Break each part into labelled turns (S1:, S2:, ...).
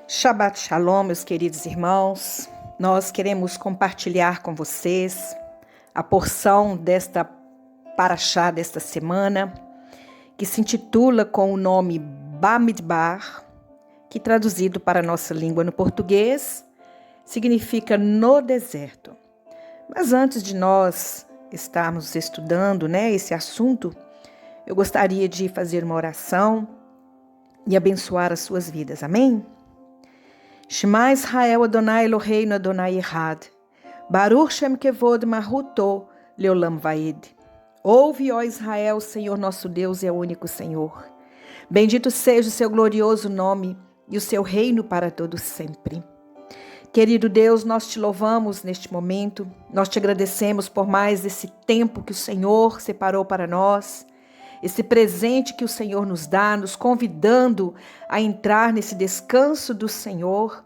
S1: Shabbat Shalom, meus queridos irmãos. Nós queremos compartilhar com vocês a porção desta paraxá desta semana, que se intitula com o nome Bamidbar, que traduzido para a nossa língua no português, significa no deserto. Mas antes de nós estarmos estudando, esse assunto, eu gostaria de fazer uma oração e abençoar as suas vidas. Amém? Shema Israel Adonai Eloheinu Adonai Echad. Baruch Shem Kevod Mahuto Leolam Vaed. Ouve, ó Israel, o Senhor nosso Deus é o único Senhor. Bendito seja o seu glorioso nome e o seu reino para todo sempre. Querido Deus, nós te louvamos neste momento, nós te agradecemos por mais esse tempo que o Senhor separou para nós, esse presente que o Senhor nos dá, nos convidando a entrar nesse descanso do Senhor.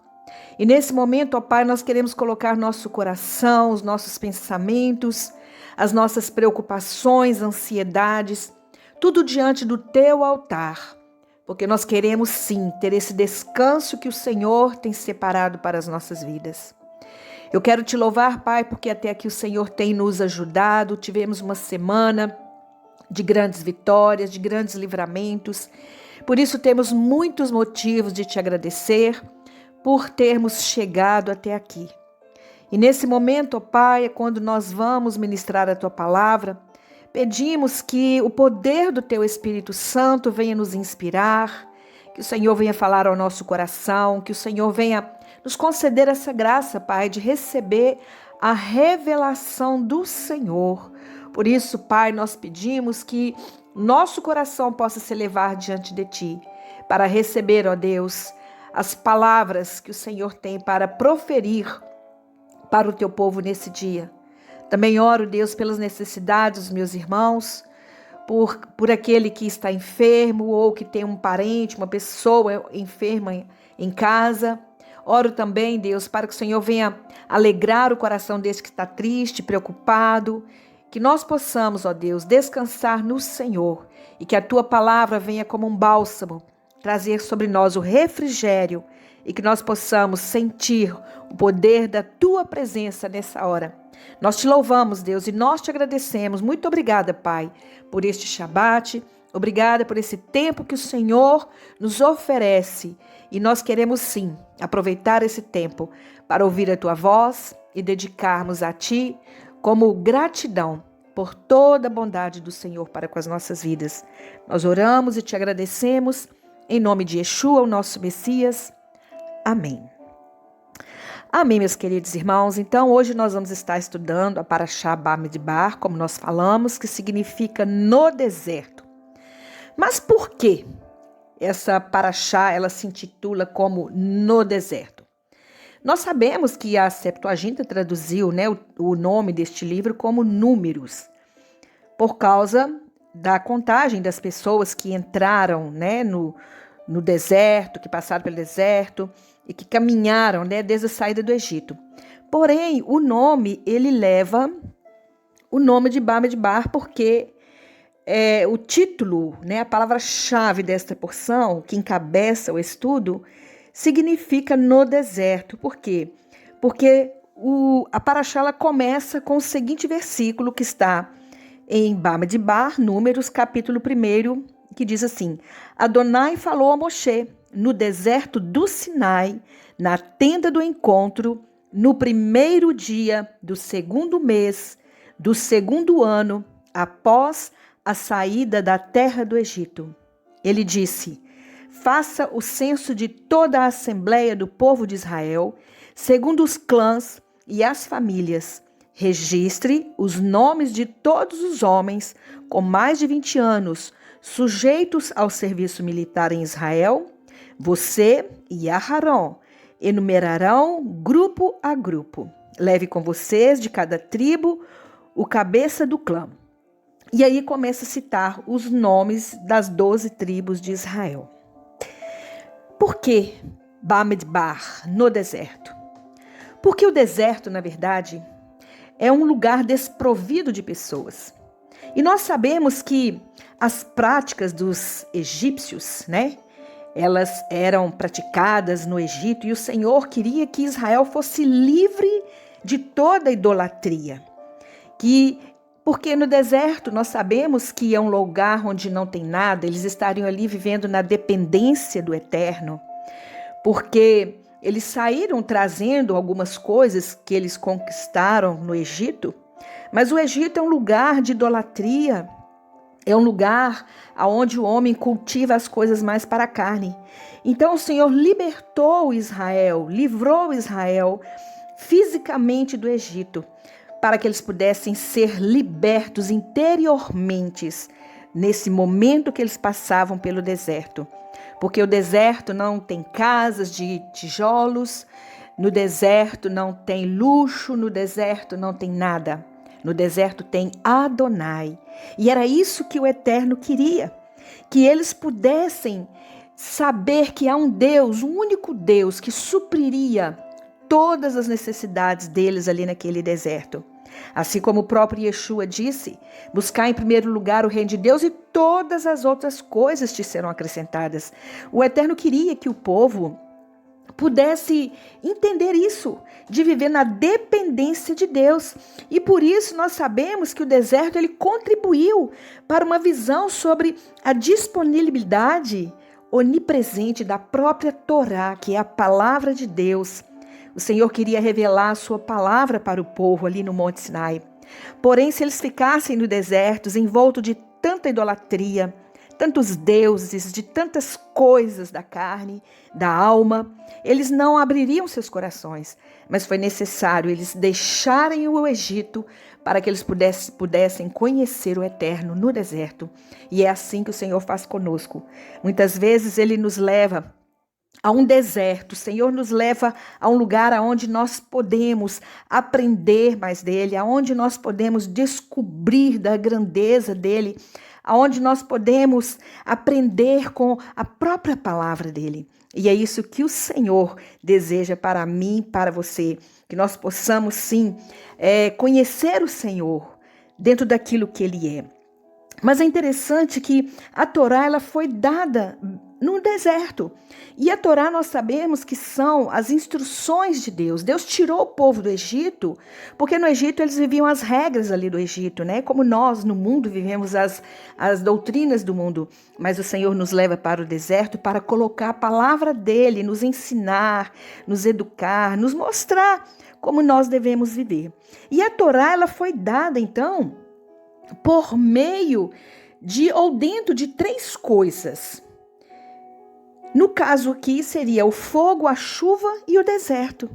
S1: E nesse momento, ó Pai, nós queremos colocar nosso coração, os nossos pensamentos, as nossas preocupações, ansiedades, tudo diante do teu altar, porque nós queremos sim ter esse descanso que o Senhor tem separado para as nossas vidas. Eu quero te louvar, Pai, porque até aqui o Senhor tem nos ajudado, tivemos uma semana de grandes vitórias, de grandes livramentos. Por isso temos muitos motivos de te agradecer por termos chegado até aqui. E nesse momento, ó Pai, é quando nós vamos ministrar a tua palavra, pedimos que o poder do teu Espírito Santo venha nos inspirar, que o Senhor venha falar ao nosso coração, que o Senhor venha nos conceder essa graça, Pai, de receber a revelação do Senhor. Por isso, Pai, nós pedimos que nosso coração possa se elevar diante de Ti, para receber, ó Deus, as palavras que o Senhor tem para proferir para o Teu povo nesse dia. Também oro, Deus, pelas necessidades dos meus irmãos, por aquele que está enfermo ou que tem um parente, uma pessoa enferma em casa. Oro também, Deus, para que o Senhor venha alegrar o coração desse que está triste, preocupado, que nós possamos, ó Deus, descansar no Senhor e que a Tua palavra venha como um bálsamo, trazer sobre nós o refrigério e que nós possamos sentir o poder da Tua presença nessa hora. Nós te louvamos, Deus, e nós te agradecemos. Muito obrigada, Pai, por este Shabat. Obrigada por esse tempo que o Senhor nos oferece. E nós queremos, sim, aproveitar esse tempo para ouvir a Tua voz e dedicarmos a Ti como gratidão por toda a bondade do Senhor para com as nossas vidas. Nós oramos e te agradecemos em nome de Yeshua, o nosso Messias. Amém. Amém, meus queridos irmãos. Então, hoje nós vamos estar estudando a Paraxá Bamidbar, como nós falamos, que significa no deserto. Mas por que essa Paraxá ela se intitula como no deserto? Nós sabemos que a Septuaginta traduziu, o nome deste livro como Números, por causa da contagem das pessoas que entraram, no deserto, que passaram pelo deserto e que caminharam, desde a saída do Egito. Porém, o nome, ele leva o nome de Bamidbar porque o título, a palavra-chave desta porção, que encabeça o estudo, significa no deserto. Por quê? Porque a paraxá ela começa com o seguinte versículo que está em Bamidbar, Números, capítulo 1, que diz assim: Adonai falou a Moshe no deserto do Sinai, na tenda do encontro, no primeiro dia do segundo mês, do segundo ano, após a saída da terra do Egito. Ele disse: faça o censo de toda a assembleia do povo de Israel, segundo os clãs e as famílias. Registre os nomes de todos os homens com mais de 20 anos, sujeitos ao serviço militar em Israel. Você e Aharon enumerarão grupo a grupo. Leve com vocês de cada tribo o cabeça do clã. E aí começa a citar os nomes das 12 tribos de Israel. Por que Bamidbar, no deserto? Porque o deserto, na verdade, é um lugar desprovido de pessoas. E nós sabemos que as práticas dos egípcios, elas eram praticadas no Egito e o Senhor queria que Israel fosse livre de toda idolatria. Porque no deserto nós sabemos que é um lugar onde não tem nada, eles estariam ali vivendo na dependência do Eterno, porque eles saíram trazendo algumas coisas que eles conquistaram no Egito, mas o Egito é um lugar de idolatria, é um lugar onde o homem cultiva as coisas mais para a carne. Então o Senhor libertou Israel, livrou Israel fisicamente do Egito, para que eles pudessem ser libertos interiormente nesse momento que eles passavam pelo deserto. Porque o deserto não tem casas de tijolos, no deserto não tem luxo, no deserto não tem nada. No deserto tem Adonai. E era isso que o Eterno queria, que eles pudessem saber que há um Deus, um único Deus, que supriria todas as necessidades deles ali naquele deserto. Assim como o próprio Yeshua disse, buscar em primeiro lugar o reino de Deus e todas as outras coisas te serão acrescentadas. O Eterno queria que o povo pudesse entender isso, de viver na dependência de Deus. E por isso nós sabemos que o deserto ele contribuiu para uma visão sobre a disponibilidade onipresente da própria Torá, que é a palavra de Deus. O Senhor queria revelar a sua palavra para o povo ali no Monte Sinai. Porém, se eles ficassem no deserto, envolto de tanta idolatria, tantos deuses, de tantas coisas da carne, da alma, eles não abririam seus corações. Mas foi necessário eles deixarem o Egito para que eles pudessem conhecer o Eterno no deserto. E é assim que o Senhor faz conosco. Muitas vezes Ele nos leva a um deserto, o Senhor nos leva a um lugar onde nós podemos aprender mais dEle, aonde nós podemos descobrir da grandeza dEle, aonde nós podemos aprender com a própria palavra dEle. E é isso que o Senhor deseja para mim, para você, que nós possamos sim conhecer o Senhor dentro daquilo que Ele é. Mas é interessante que a Torá ela foi dada no deserto. E a Torá nós sabemos que são as instruções de Deus. Deus tirou o povo do Egito, porque no Egito eles viviam as regras ali do Egito, né? Como nós no mundo vivemos as doutrinas do mundo. Mas o Senhor nos leva para o deserto para colocar a palavra dele, nos ensinar, nos educar, nos mostrar como nós devemos viver. E a Torá ela foi dada então por meio de ou dentro de três coisas. No caso aqui seria o fogo, a chuva e o deserto.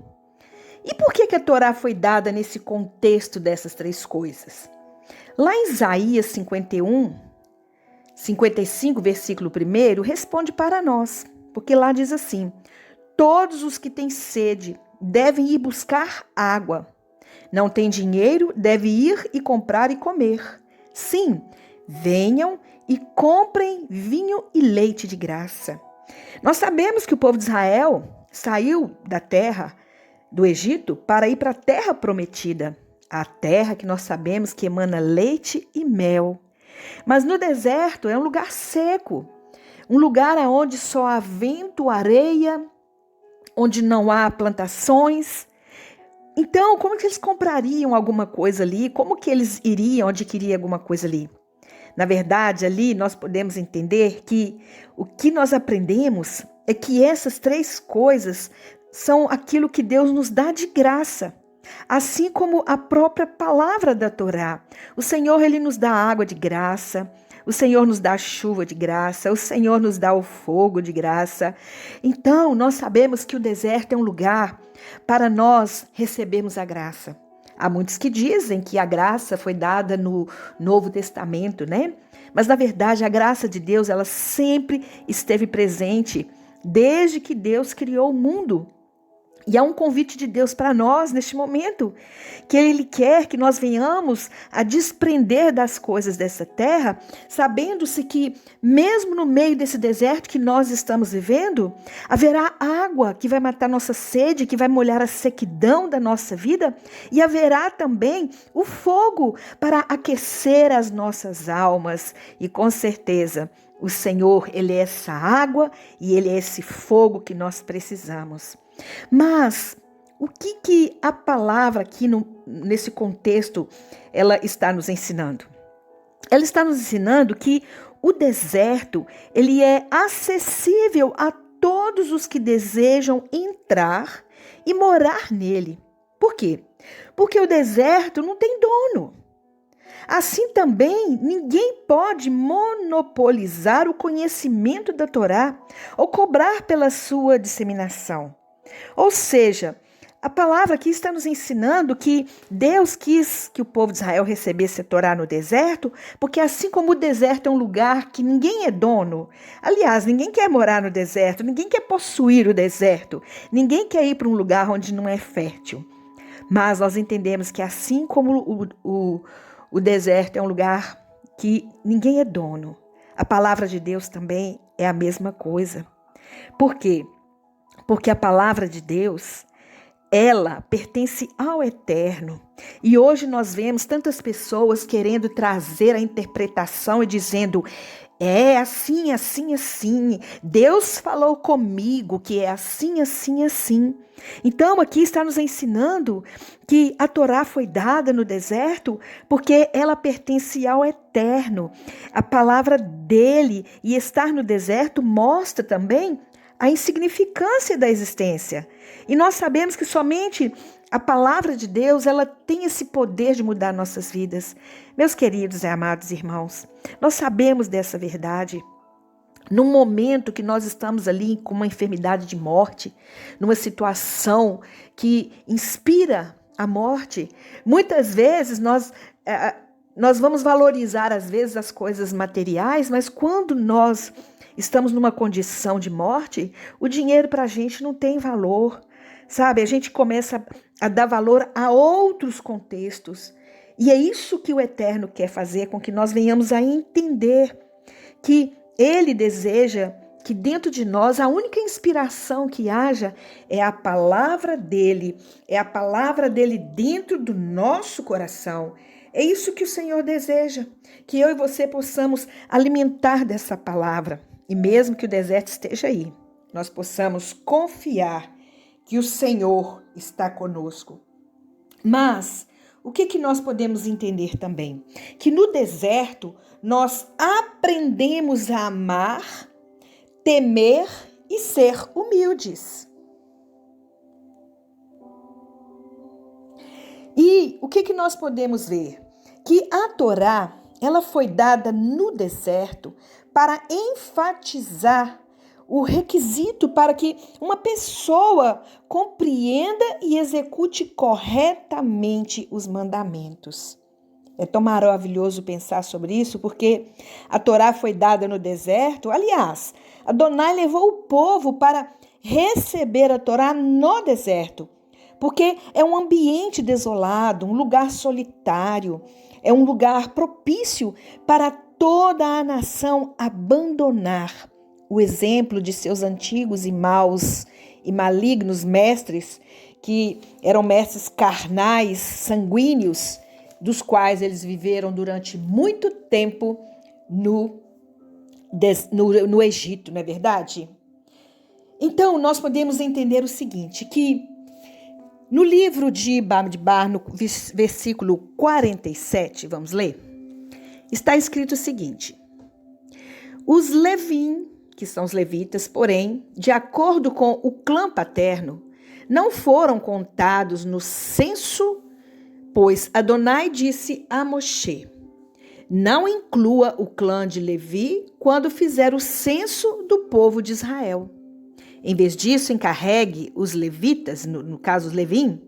S1: E por que a Torá foi dada nesse contexto dessas três coisas? Lá em Isaías 55, versículo 1, responde para nós, porque lá diz assim: todos os que têm sede devem ir buscar água. Não tem dinheiro, deve ir e comprar e comer. Sim, venham e comprem vinho e leite de graça. Nós sabemos que o povo de Israel saiu da terra do Egito para ir para a terra prometida, a terra que nós sabemos que emana leite e mel. Mas no deserto é um lugar seco, um lugar onde só há vento, areia, onde não há plantações. Então, como que eles comprariam alguma coisa ali? Como que eles iriam adquirir alguma coisa ali? Na verdade, ali nós podemos entender que o que nós aprendemos é que essas três coisas são aquilo que Deus nos dá de graça. Assim como a própria palavra da Torá. O Senhor, Ele nos dá água de graça. O Senhor nos dá chuva de graça. O Senhor nos dá o fogo de graça. Então, nós sabemos que o deserto é um lugar para nós recebermos a graça. Há muitos que dizem que a graça foi dada no Novo Testamento, né? Mas, na verdade, a graça de Deus, ela sempre esteve presente desde que Deus criou o mundo. E há um convite de Deus para nós neste momento, que Ele quer que nós venhamos a desprender das coisas dessa terra, sabendo-se que mesmo no meio desse deserto que nós estamos vivendo, haverá água que vai matar nossa sede, que vai molhar a sequidão da nossa vida, e haverá também o fogo para aquecer as nossas almas. E com certeza, O Senhor, Ele é essa água e Ele é esse fogo que nós precisamos. Mas o que a palavra aqui nesse contexto ela está nos ensinando? Ela está nos ensinando que o deserto ele é acessível a todos os que desejam entrar e morar nele. Por quê? Porque o deserto não tem dono. Assim também, ninguém pode monopolizar o conhecimento da Torá ou cobrar pela sua disseminação. Ou seja, a palavra aqui está nos ensinando que Deus quis que o povo de Israel recebesse a Torá no deserto, porque assim como o deserto é um lugar que ninguém é dono, aliás, ninguém quer morar no deserto, ninguém quer possuir o deserto, ninguém quer ir para um lugar onde não é fértil. Mas nós entendemos que assim como o deserto é um lugar que ninguém é dono, a palavra de Deus também é a mesma coisa. Por quê? Porque a palavra de Deus, ela pertence ao eterno. E hoje nós vemos tantas pessoas querendo trazer a interpretação e dizendo, é assim, assim, assim. Deus falou comigo que é assim, assim, assim. Então aqui está nos ensinando que a Torá foi dada no deserto porque ela pertence ao eterno. A palavra dele e estar no deserto mostra também a insignificância da existência. E nós sabemos que somente a palavra de Deus, ela tem esse poder de mudar nossas vidas. Meus queridos e amados irmãos, nós sabemos dessa verdade. Num momento que nós estamos ali com uma enfermidade de morte, numa situação que inspira a morte, muitas vezes nós vamos valorizar às vezes as coisas materiais, mas quando nós estamos numa condição de morte, o dinheiro para a gente não tem valor, sabe? A gente começa a dar valor a outros contextos. E é isso que o Eterno quer fazer com que nós venhamos a entender que Ele deseja que dentro de nós a única inspiração que haja é a palavra dEle, é a palavra dEle dentro do nosso coração. É isso que o Senhor deseja, que eu e você possamos alimentar dessa palavra. E mesmo que o deserto esteja aí, nós possamos confiar que o Senhor está conosco. Mas o que nós podemos entender também? Que no deserto nós aprendemos a amar, temer e ser humildes. E o que nós podemos ver? Que a Torá, ela foi dada no deserto para enfatizar o requisito para que uma pessoa compreenda e execute corretamente os mandamentos. É tão maravilhoso pensar sobre isso, porque a Torá foi dada no deserto. Aliás, Adonai levou o povo para receber a Torá no deserto, porque é um ambiente desolado, um lugar solitário, é um lugar propício para toda a nação abandonar o exemplo de seus antigos e maus e malignos mestres, que eram mestres carnais, sanguíneos, dos quais eles viveram durante muito tempo no Egito, não é verdade? Então, nós podemos entender o seguinte, que no livro de Bamidbar, no versículo 47, vamos ler, está escrito o seguinte: os Levim, que são os levitas, porém, de acordo com o clã paterno, não foram contados no censo, pois Adonai disse a Moshe: não inclua o clã de Levi quando fizer o censo do povo de Israel. Em vez disso, encarregue os levitas, no caso os Levim,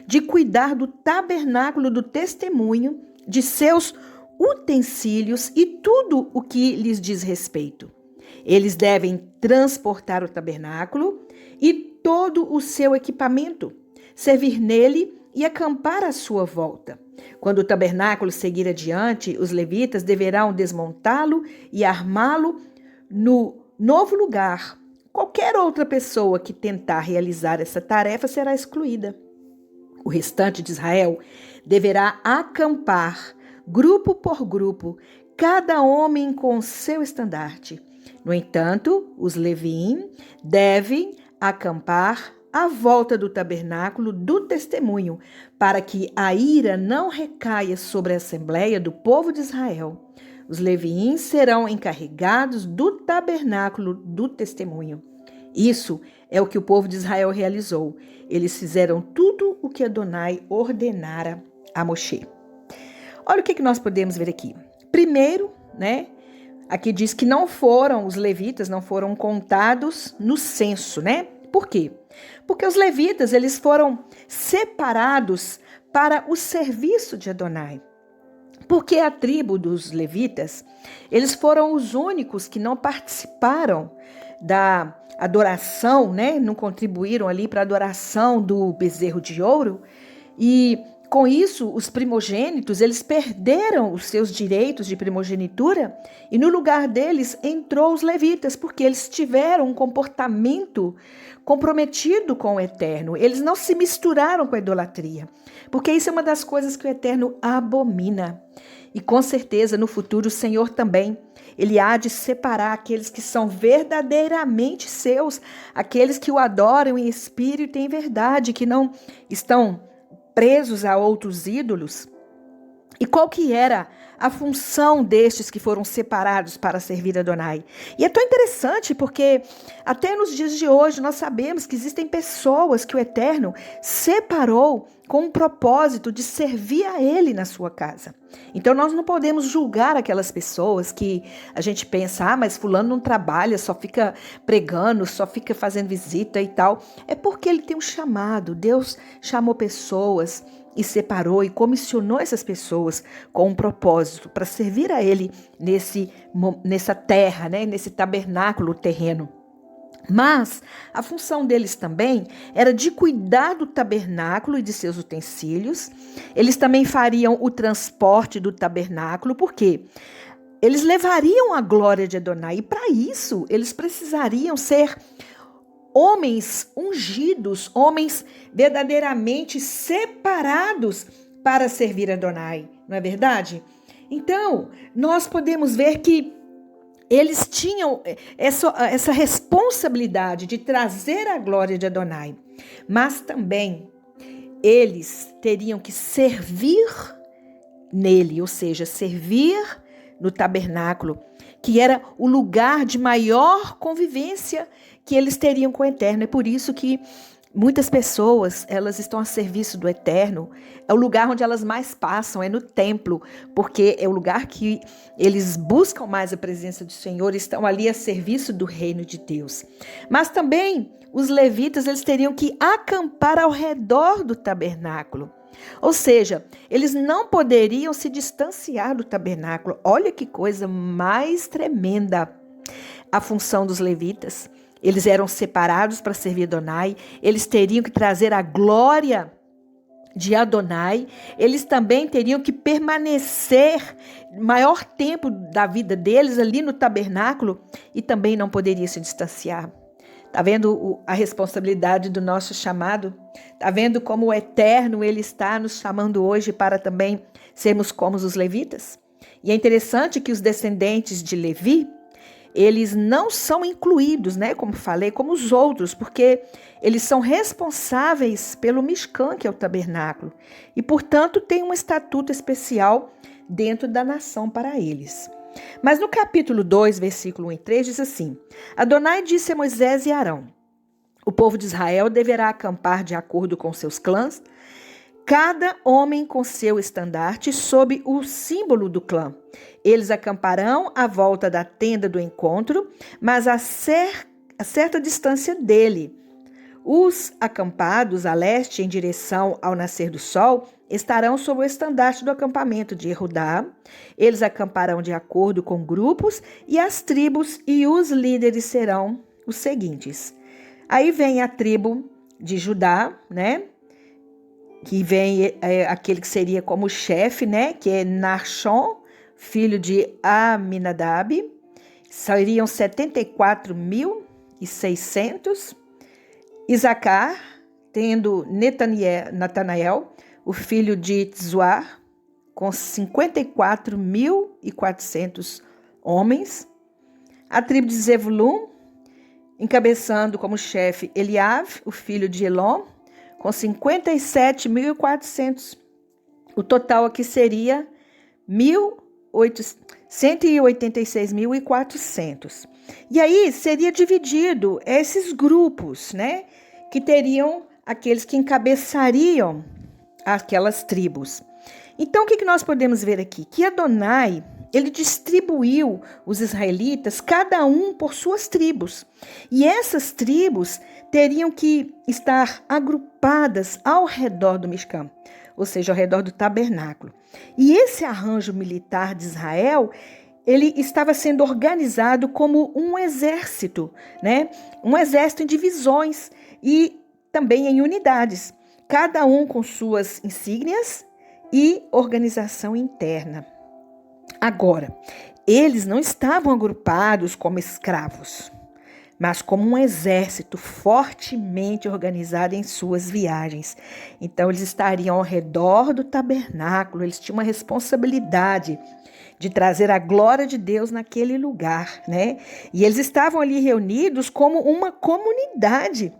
S1: de cuidar do tabernáculo do testemunho, de seus utensílios e tudo o que lhes diz respeito. Eles devem transportar o tabernáculo e todo o seu equipamento, servir nele e acampar à sua volta. Quando o tabernáculo seguir adiante, os levitas deverão desmontá-lo e armá-lo no novo lugar. Qualquer outra pessoa que tentar realizar essa tarefa será excluída. O restante de Israel deverá acampar, grupo por grupo, cada homem com seu estandarte, No entanto, os Levim devem acampar à volta do tabernáculo do testemunho, para que a ira não recaia sobre a assembleia do povo de Israel. Os Levim serão encarregados do tabernáculo do testemunho. Isso é o que o povo de Israel realizou. Eles fizeram tudo o que Adonai ordenara a Moshe. Olha o que nós podemos ver aqui. Primeiro, aqui diz que os levitas não foram contados no censo, Por quê? Porque os levitas, eles foram separados para o serviço de Adonai. Porque a tribo dos levitas, eles foram os únicos que não participaram da adoração, Não contribuíram ali para a adoração do bezerro de ouro. E com isso, os primogênitos, eles perderam os seus direitos de primogenitura e no lugar deles entrou os levitas, porque eles tiveram um comportamento comprometido com o Eterno. Eles não se misturaram com a idolatria, porque isso é uma das coisas que o Eterno abomina. E com certeza no futuro o Senhor também, Ele há de separar aqueles que são verdadeiramente seus, aqueles que o adoram em espírito e em verdade, que não estão presos a outros ídolos. E qual que era a função destes que foram separados para servir a Adonai? E é tão interessante porque até nos dias de hoje nós sabemos que existem pessoas que o Eterno separou com o propósito de servir a Ele na sua casa. Então nós não podemos julgar aquelas pessoas que a gente pensa, mas fulano não trabalha, só fica pregando, só fica fazendo visita e tal. É porque ele tem um chamado. Deus chamou pessoas e separou e comissionou essas pessoas com um propósito para servir a Ele nessa terra, nesse tabernáculo terreno. Mas a função deles também era de cuidar do tabernáculo e de seus utensílios. Eles também fariam o transporte do tabernáculo, porque eles levariam a glória de Adonai. E para isso, eles precisariam ser homens ungidos, homens verdadeiramente separados para servir a Adonai, não é verdade? Então, nós podemos ver que eles tinham essa responsabilidade de trazer a glória de Adonai, mas também eles teriam que servir nele, ou seja, servir no tabernáculo, que era o lugar de maior convivência que eles teriam com o Eterno. É por isso que muitas pessoas, elas estão a serviço do Eterno. É o lugar onde elas mais passam, é no templo, porque é o lugar que eles buscam mais a presença do Senhor, estão ali a serviço do reino de Deus. Mas também os levitas, eles teriam que acampar ao redor do tabernáculo. Ou seja, eles não poderiam se distanciar do tabernáculo. Olha que coisa mais tremenda a função dos levitas. Eles eram separados para servir Adonai, eles teriam que trazer a glória de Adonai, eles também teriam que permanecer maior tempo da vida deles ali no tabernáculo e também não poderiam se distanciar. Está vendo a responsabilidade do nosso chamado? Está vendo como o Eterno ele está nos chamando hoje para também sermos como os levitas? E é interessante que os descendentes de Levi, eles não são incluídos, como falei, como os outros, porque eles são responsáveis pelo Mishkan, que é o tabernáculo, e, portanto, tem um estatuto especial dentro da nação para eles. Mas no capítulo 2, versículo 1 e 3, diz assim: Adonai disse a Moisés e Arão: o povo de Israel deverá acampar de acordo com seus clãs, cada homem com seu estandarte sob o símbolo do clã. Eles acamparão à volta da tenda do encontro, mas a certa distância dele. Os acampados a leste em direção ao nascer do sol estarão sob o estandarte do acampamento de Judá. Eles acamparão de acordo com grupos e as tribos e os líderes serão os seguintes. Aí vem a tribo de Judá, que vem aquele que seria como chefe, que é Nachshon, filho de Aminadab. Seriam 74.600. Isacar, tendo Natanael, o filho de Tzuar, com 54.400 homens. A tribo de Zebulun, encabeçando como chefe Eliav, o filho de Elon, com 57.400. O total aqui seria 186.400. E aí seria dividido esses grupos, né? Que teriam aqueles que encabeçariam aquelas tribos. Então, o que nós podemos ver aqui? Que Adonai, ele distribuiu os israelitas, cada um por suas tribos. E essas tribos teriam que estar agrupadas ao redor do Mishkan, ou seja, ao redor do tabernáculo. E esse arranjo militar de Israel, ele estava sendo organizado como um exército, né? Um exército em divisões e também em unidades, cada um com suas insígnias e organização interna. Agora, eles não estavam agrupados como escravos, mas como um exército fortemente organizado em suas viagens. Então, eles estariam ao redor do tabernáculo, eles tinham uma responsabilidade de trazer a glória de Deus naquele lugar, né? E eles estavam ali reunidos como uma comunidade.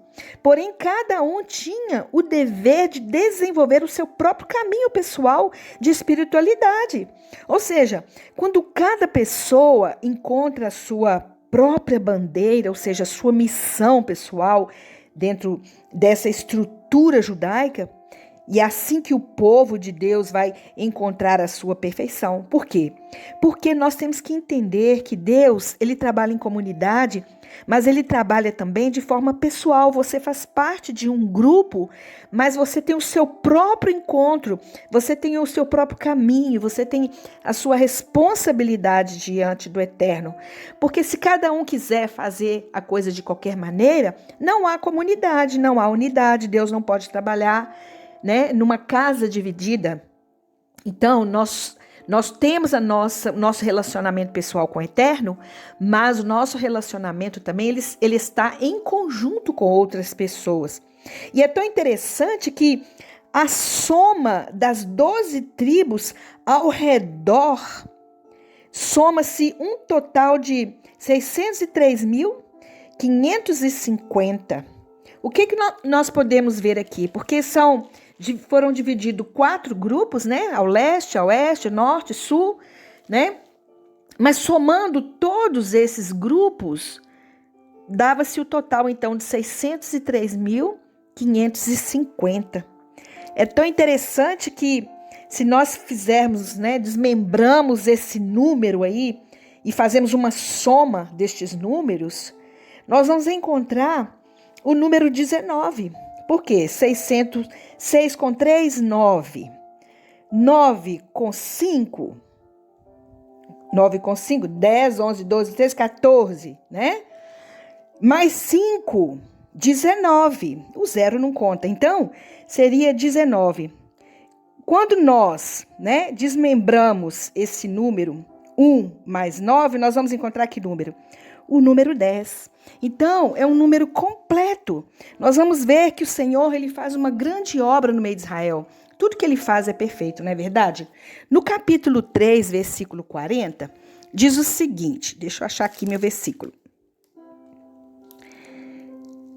S1: Porém, cada um tinha o dever de desenvolver o seu próprio caminho pessoal de espiritualidade. Ou seja, quando cada pessoa encontra a sua própria bandeira, ou seja, a sua missão pessoal dentro dessa estrutura judaica, e é assim que o povo de Deus vai encontrar a sua perfeição. Por quê? Porque nós temos que entender que Deus, ele trabalha em comunidade, mas ele trabalha também de forma pessoal. Você faz parte de um grupo, mas você tem o seu próprio encontro, você tem o seu próprio caminho, você tem a sua responsabilidade diante do Eterno. Porque se cada um quiser fazer a coisa de qualquer maneira, não há comunidade, não há unidade, Deus não pode trabalhar, né, numa casa dividida. Então, nós temos nosso relacionamento pessoal com o Eterno, mas o nosso relacionamento também ele está em conjunto com outras pessoas. E é tão interessante que a soma das 12 tribos ao redor soma-se um total de 603.550. O que nós podemos ver aqui? Porque foram divididos 4 grupos, né? Ao leste, ao oeste, norte, sul, né? Mas somando todos esses grupos, dava-se o total, então, de 603.550. É tão interessante que, se nós fizermos, né, desmembramos esse número aí e fazemos uma soma destes números, nós vamos encontrar o número 19. Por quê? 6 com 3, 9. 9 com 5, 10, 11, 12, 13, 14, né? Mais 5, 19. O zero não conta. Então, seria 19. Quando nós, né, desmembramos esse número, 1 mais 9, nós vamos encontrar que número? O número 10. Então, é um número completo. Nós vamos ver que o Senhor, ele faz uma grande obra no meio de Israel. Tudo que ele faz é perfeito, não é verdade? No capítulo 3, versículo 40, diz o seguinte, deixa eu achar aqui meu versículo.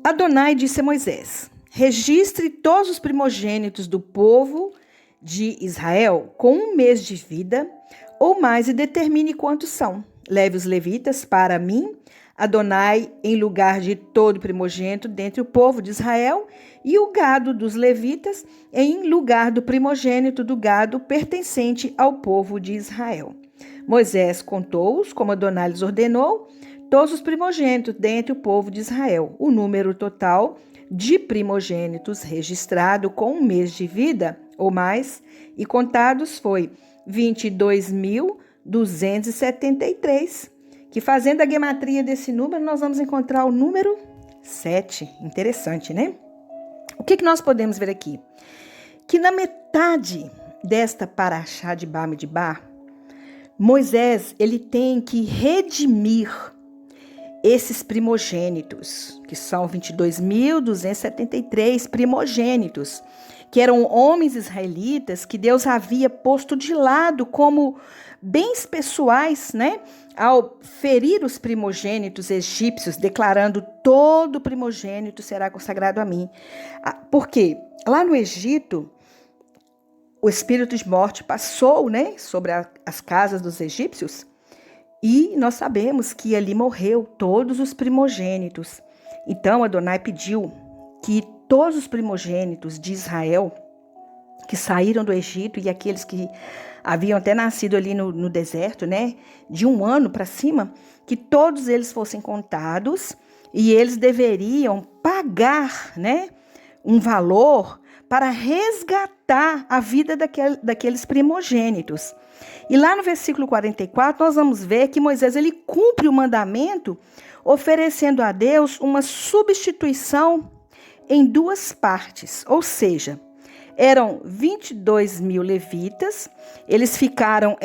S1: Adonai disse a Moisés: registre todos os primogênitos do povo de Israel com 1 mês de vida ou mais e determine quantos são. Leve os levitas para mim, Adonai, em lugar de todo primogênito dentre o povo de Israel, e o gado dos levitas em lugar do primogênito do gado pertencente ao povo de Israel. Moisés contou-os, como Adonai lhes ordenou, todos os primogênitos dentre o povo de Israel. O número total de primogênitos registrado com 1 mês de vida ou mais e contados foi 22.273. Que fazendo a gematria desse número, nós vamos encontrar o número 7. Interessante, né? O que nós podemos ver aqui? Que na metade desta paraxá de Bamidbar, Moisés, ele tem que redimir esses primogênitos, que são 22.273 primogênitos, que eram homens israelitas que Deus havia posto de lado como bens pessoais, né? Ao ferir os primogênitos egípcios, declarando: todo primogênito será consagrado a mim. Por quê? Lá no Egito, o espírito de morte passou, né, sobre as casas dos egípcios, e nós sabemos que ali morreu todos os primogênitos. Então Adonai pediu que todos os primogênitos de Israel que saíram do Egito e aqueles que haviam até nascido ali no deserto, né, de 1 ano para cima, que todos eles fossem contados e eles deveriam pagar, né, um valor para resgatar a vida daqueles primogênitos. E lá no versículo 44, nós vamos ver que Moisés ele cumpre o mandamento, oferecendo a Deus uma substituição em 2 partes, ou seja, eram 22.000 levitas, eles ficaram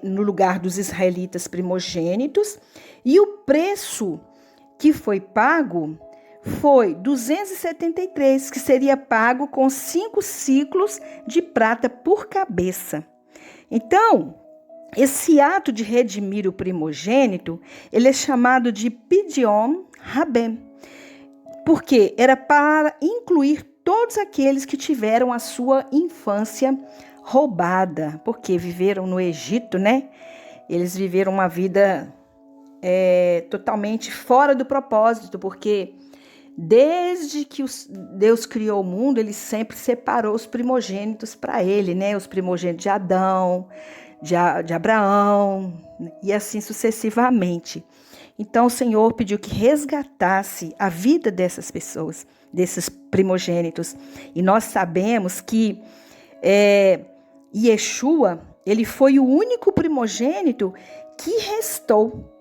S1: no lugar dos israelitas primogênitos, e o preço que foi pago foi 273, que seria pago com 5 ciclos de prata por cabeça. Então, esse ato de redimir o primogênito, ele é chamado de Pidyon Rabem, porque era para incluir todos aqueles que tiveram a sua infância roubada, porque viveram no Egito, né? Eles viveram uma vida totalmente fora do propósito, porque desde que Deus criou o mundo, ele sempre separou os primogênitos para ele, né? Os primogênitos de Adão, de Abraão, e assim sucessivamente. Então o Senhor pediu que resgatasse a vida dessas pessoas, desses primogênitos. E nós sabemos que Yeshua, ele foi o único primogênito que restou.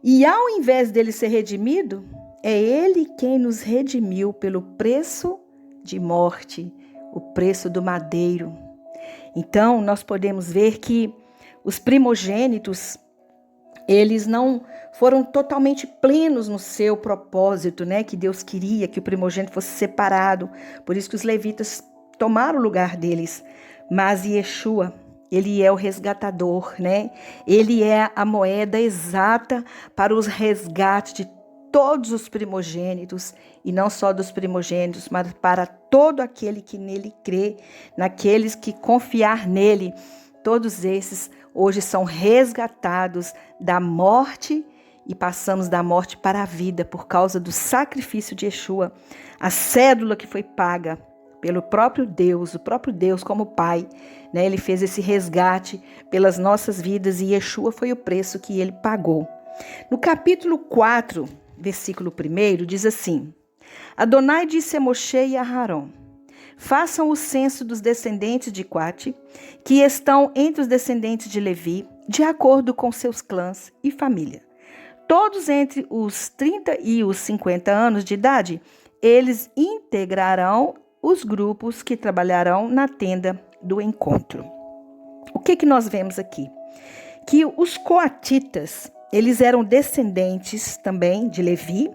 S1: E ao invés dele ser redimido, é ele quem nos redimiu pelo preço de morte, o preço do madeiro. Então nós podemos ver que os primogênitos, eles não foram totalmente plenos no seu propósito, né? Que Deus queria que o primogênito fosse separado. Por isso que os levitas tomaram o lugar deles. Mas Yeshua, ele é o resgatador, né? Ele é a moeda exata para os resgates de todos os primogênitos, e não só dos primogênitos, mas para todo aquele que nele crê, naqueles que confiar nele. Todos esses hoje são resgatados da morte e passamos da morte para a vida por causa do sacrifício de Yeshua, a cédula que foi paga pelo próprio Deus, o próprio Deus como Pai, né? Ele fez esse resgate pelas nossas vidas e Yeshua foi o preço que ele pagou. No capítulo 4, versículo 1, diz assim: Adonai disse a Moshe e a Aarão: façam o censo dos descendentes de Coate, que estão entre os descendentes de Levi, de acordo com seus clãs e família. Todos entre os 30 e os 50 anos de idade, eles integrarão os grupos que trabalharão na tenda do encontro. O que nós vemos aqui? Que os coatitas, eles eram descendentes também de Levi,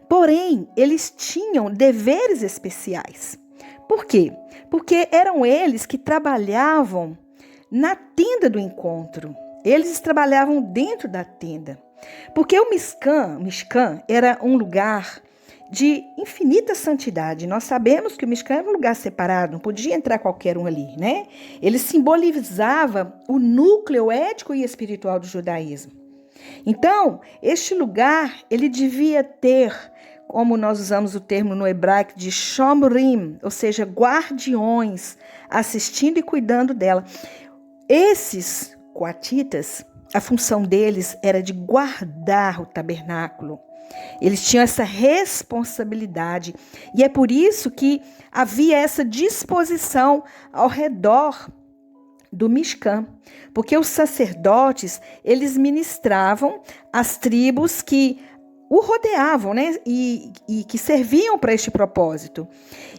S1: porém, eles tinham deveres especiais. Por quê? Porque eram eles que trabalhavam na tenda do encontro. Eles trabalhavam dentro da tenda. Porque o Mishkan era um lugar de infinita santidade. Nós sabemos que o Mishkan era um lugar separado, não podia entrar qualquer um ali, né? Ele simbolizava o núcleo ético e espiritual do judaísmo. Então, este lugar, ele devia ter, como nós usamos o termo no hebraico de shomrim, ou seja, guardiões, assistindo e cuidando dela. Esses coatitas, a função deles era de guardar o tabernáculo. Eles tinham essa responsabilidade e é por isso que havia essa disposição ao redor do Mishkan, porque os sacerdotes, eles ministravam as tribos que o rodeavam, né? E que serviam para este propósito.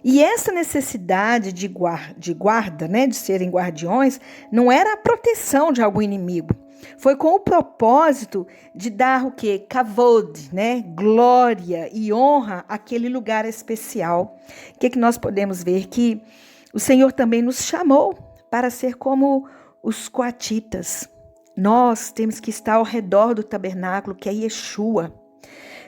S1: E essa necessidade de guarda, né? De serem guardiões, não era a proteção de algum inimigo. Foi com o propósito de dar o quê? Kavod, né? Glória e honra àquele lugar especial. O que nós podemos ver? Que o Senhor também nos chamou para ser como os coatitas. nós temos que estar ao redor do tabernáculo, que é Yeshua,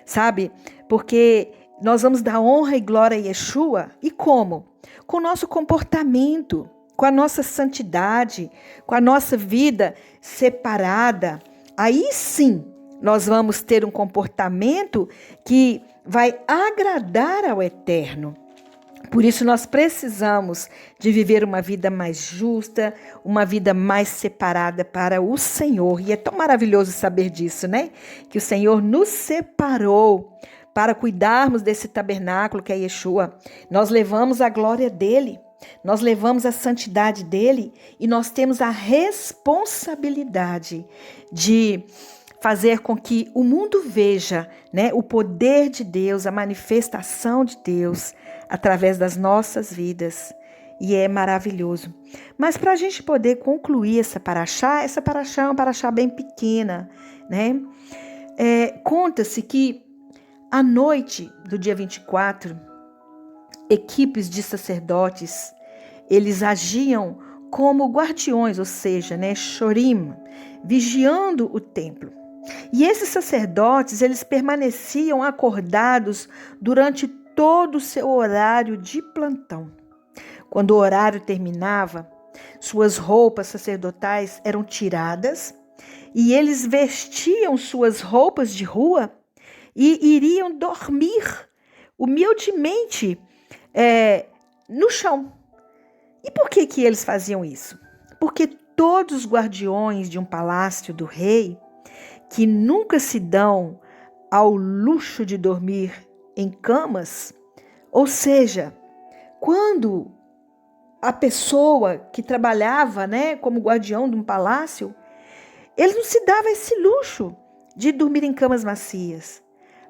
S1: sabe? Porque nós vamos dar honra e glória a Yeshua, e como? Com o nosso comportamento, com a nossa santidade, com a nossa vida separada. Aí sim, nós vamos ter um comportamento que vai agradar ao Eterno. Por isso nós precisamos de viver uma vida mais justa, uma vida mais separada para o Senhor. E é tão maravilhoso saber disso, né? Que o Senhor nos separou para cuidarmos desse tabernáculo que é Yeshua. Nós levamos a glória dele, nós levamos a santidade dele e nós temos a responsabilidade de fazer com que o mundo veja, né, o poder de Deus, a manifestação de Deus através das nossas vidas. E é maravilhoso. Mas para a gente poder concluir essa paraxá é uma paraxá bem pequena, né? Conta-se que à noite do dia 24, equipes de sacerdotes, eles agiam como guardiões, ou seja, né, shorim, vigiando o templo. E esses sacerdotes, eles permaneciam acordados durante todo o seu horário de plantão. Quando o horário terminava, suas roupas sacerdotais eram tiradas e eles vestiam suas roupas de rua e iriam dormir humildemente no chão. E por que eles faziam isso? Porque todos os guardiões de um palácio do rei, que nunca se dão ao luxo de dormir em camas, ou seja, quando a pessoa que trabalhava, né, como guardião de um palácio, ele não se dava esse luxo de dormir em camas macias,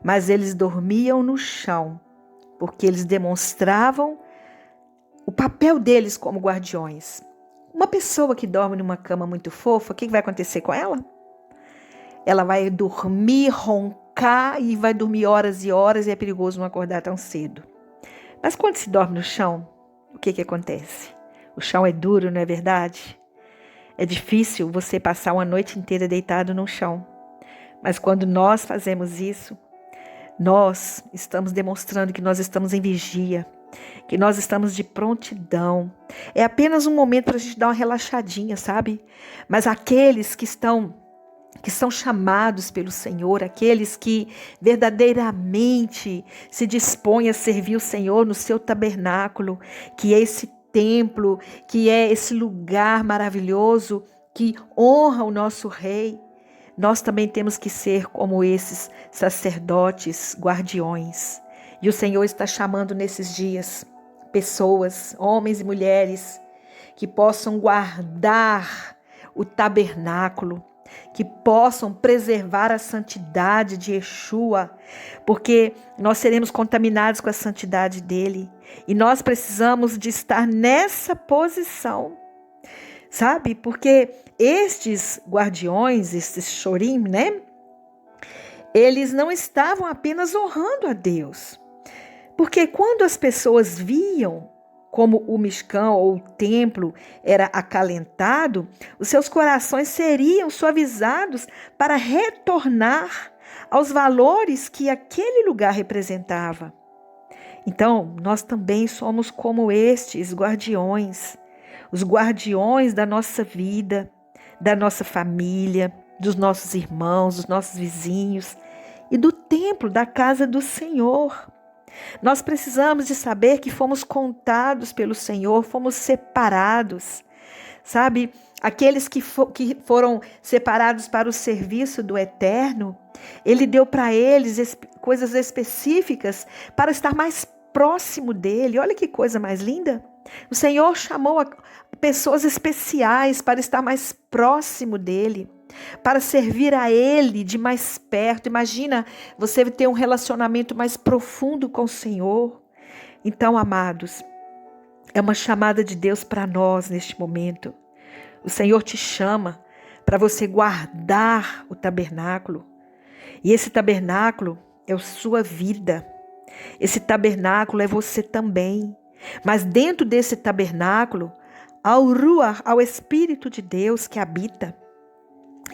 S1: mas eles dormiam no chão, porque eles demonstravam o papel deles como guardiões. Uma pessoa que dorme numa cama muito fofa, o que vai acontecer com ela? Ela vai dormir, roncar e vai dormir horas e horas e é perigoso não acordar tão cedo. Mas quando se dorme no chão, o que acontece? O chão é duro, não é verdade? É difícil você passar uma noite inteira deitado no chão. Mas quando nós fazemos isso, nós estamos demonstrando que nós estamos em vigia, que nós estamos de prontidão. É apenas um momento para a gente dar uma relaxadinha, sabe? Mas aqueles que são chamados pelo Senhor, aqueles que verdadeiramente se dispõem a servir o Senhor no seu tabernáculo, que é esse templo, que é esse lugar maravilhoso que honra o nosso Rei, nós também temos que ser como esses sacerdotes guardiões. E o Senhor está chamando nesses dias pessoas, homens e mulheres, que possam guardar o tabernáculo, que possam preservar a santidade de Yeshua, porque nós seremos contaminados com a santidade dele, e nós precisamos de estar nessa posição, sabe? Porque estes guardiões, estes shorim, né? Eles não estavam apenas honrando a Deus, porque quando as pessoas viam como o Mishkan ou o templo era acalentado, os seus corações seriam suavizados para retornar aos valores que aquele lugar representava. Então, nós também somos como estes guardiões, os guardiões da nossa vida, da nossa família, dos nossos irmãos, dos nossos vizinhos e do templo, da casa do Senhor. Nós precisamos de saber que fomos contados pelo Senhor, fomos separados, sabe? Aqueles que foram separados para o serviço do Eterno, Ele deu para eles coisas específicas para estar mais próximo dEle. Olha que coisa mais linda! O Senhor chamou pessoas especiais para estar mais próximo dEle, para servir a Ele de mais perto. Imagina você ter um relacionamento mais profundo com o Senhor. Então, amados, é uma chamada de Deus para nós neste momento. O Senhor te chama para você guardar o tabernáculo. E esse tabernáculo é a sua vida. Esse tabernáculo é você também. Mas dentro desse tabernáculo, há o Ruach, ao Espírito de Deus que habita.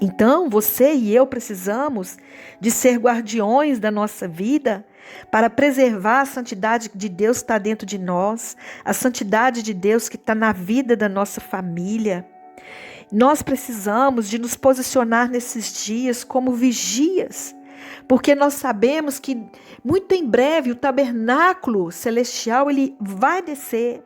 S1: Então, você e eu precisamos de ser guardiões da nossa vida para preservar a santidade de Deus que está dentro de nós, a santidade de Deus que está na vida da nossa família. Nós precisamos de nos posicionar nesses dias como vigias, porque nós sabemos que muito em breve o tabernáculo celestial ele vai descer.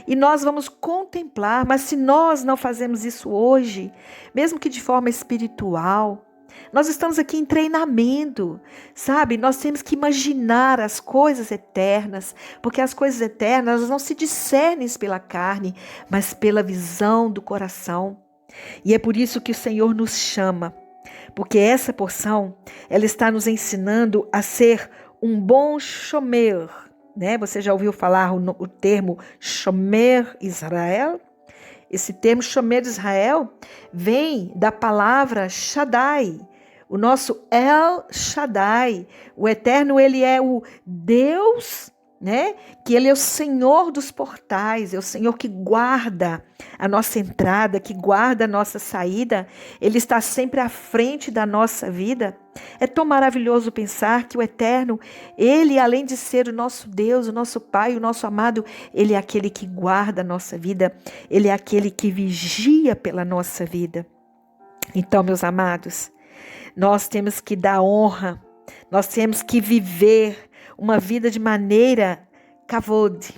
S1: E nós vamos contemplar, mas se nós não fazemos isso hoje, mesmo que de forma espiritual, nós estamos aqui em treinamento, sabe? Nós temos que imaginar as coisas eternas, porque as coisas eternas não se discernem pela carne, mas pela visão do coração. E é por isso que o Senhor nos chama, porque essa porção, ela está nos ensinando a ser um bom shomer, né? Você já ouviu falar o termo Shomer Israel? Esse termo Shomer Israel vem da palavra Shaddai, o nosso El Shaddai. O Eterno, ele é o Deus, né? Que ele é o Senhor dos portais, é o Senhor que guarda a nossa entrada, que guarda a nossa saída. Ele está sempre à frente da nossa vida. É tão maravilhoso pensar que o Eterno, ele, além de ser o nosso Deus, o nosso Pai, o nosso amado, ele é aquele que guarda a nossa vida, ele é aquele que vigia pela nossa vida. Então, meus amados, nós temos que dar honra, nós temos que viver uma vida de maneira kavod,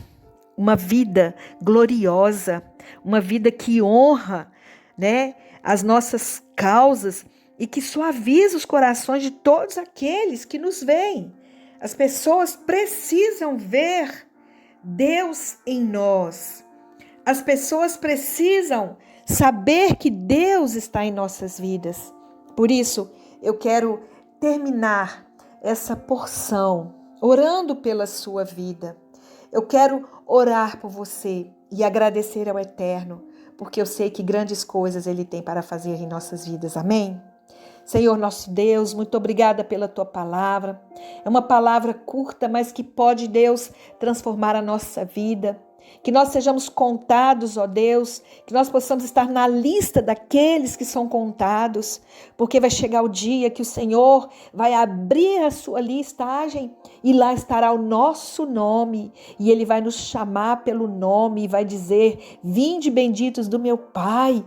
S1: uma vida gloriosa, uma vida que honra, né, as nossas causas e que suaviza os corações de todos aqueles que nos veem. As pessoas precisam ver Deus em nós. As pessoas precisam saber que Deus está em nossas vidas. Por isso, eu quero terminar essa porção orando pela sua vida. Eu quero orar por você e agradecer ao Eterno, porque eu sei que grandes coisas Ele tem para fazer em nossas vidas. Amém? Senhor nosso Deus, muito obrigada pela Tua palavra. É uma palavra curta, mas que pode, Deus, transformar a nossa vida. Que nós sejamos contados, ó Deus, que nós possamos estar na lista daqueles que são contados, porque vai chegar o dia que o Senhor vai abrir a sua listagem e lá estará o nosso nome e Ele vai nos chamar pelo nome e vai dizer: vinde benditos do meu Pai.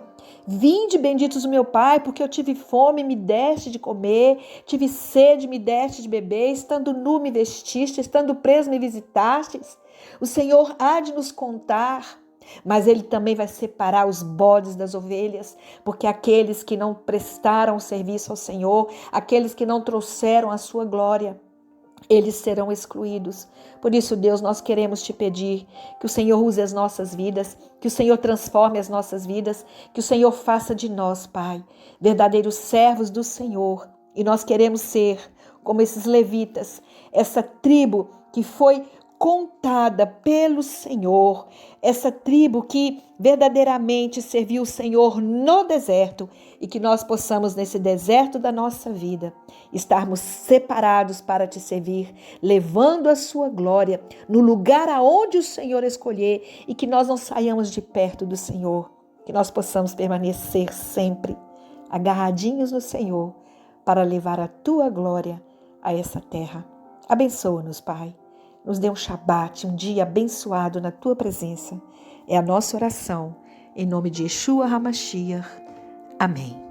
S1: Vinde benditos do meu Pai, porque eu tive fome, me deste de comer, tive sede, me deste de beber, estando nu me vestiste, estando preso me visitastes. O Senhor há de nos contar, mas Ele também vai separar os bodes das ovelhas, porque aqueles que não prestaram serviço ao Senhor, aqueles que não trouxeram a sua glória, eles serão excluídos. Por isso, Deus, nós queremos te pedir que o Senhor use as nossas vidas, que o Senhor transforme as nossas vidas, que o Senhor faça de nós, Pai, verdadeiros servos do Senhor. E nós queremos ser como esses levitas, essa tribo que foi contada pelo Senhor, essa tribo que verdadeiramente serviu o Senhor no deserto e que nós possamos nesse deserto da nossa vida estarmos separados para te servir, levando a sua glória no lugar aonde o Senhor escolher e que nós não saiamos de perto do Senhor, que nós possamos permanecer sempre agarradinhos no Senhor para levar a tua glória a essa terra. Abençoa-nos, Pai. Nos dê um Shabat, um dia abençoado na Tua presença. É a nossa oração, em nome de Yeshua HaMashiach. Amém.